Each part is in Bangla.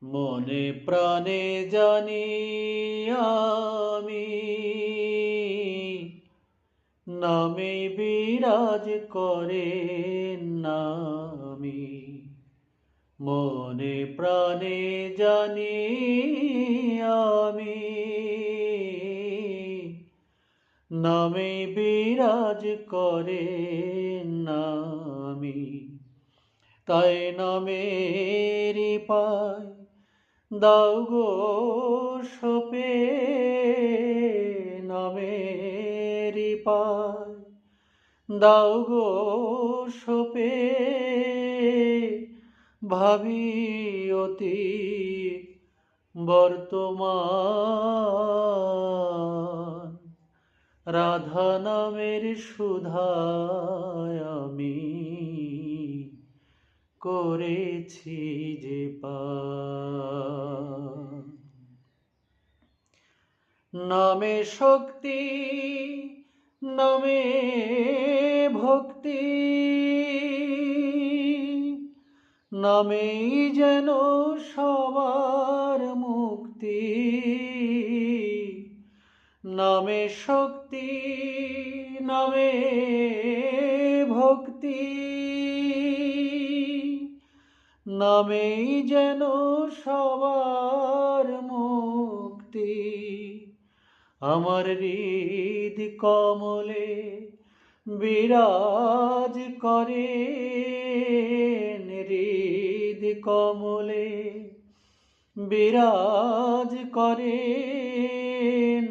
মনে প্রাণে জানি আমি নামে বিরাজ করে নামি। মনে প্রাণে জানি আমি নামে বিরাজ করে নামি। তাই নামেরই পায় দাও গো সপে, নামেরই পায় দাও গো সপে। ভাবি অতীত বর্তমান, রাধা নামের সুধায় আমি করেছি যে পান। নামে শক্তি, নামে ভক্তি, নামেই যেন সবার মুক্তি। নামে শক্তি, নামে ভক্তি, নামেই যেন সবার মুক্তি। আমার হৃদ কমলে বিরাজ করে, হৃদ কমলে বিরাজ করেন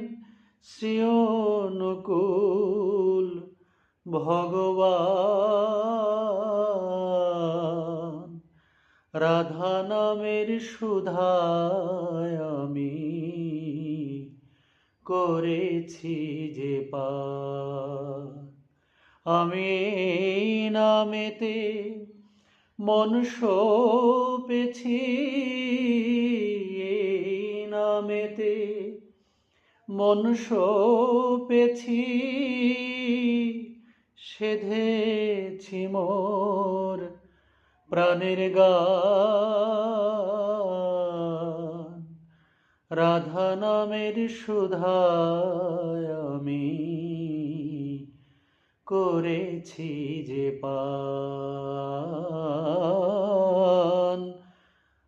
শ্রী অনুকূল ভগবান। রাধা নামের সুধায় আমি করেছি যে পার। আমি এই নামেতে মন সপেছি, এই নামেতে মন সপেছি। সেধেছি মোর প্রাণের গান। রাধা নামের সুধায় আমি করেছি যে পান।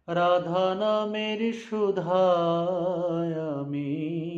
রাধা নামের সুধায় আমি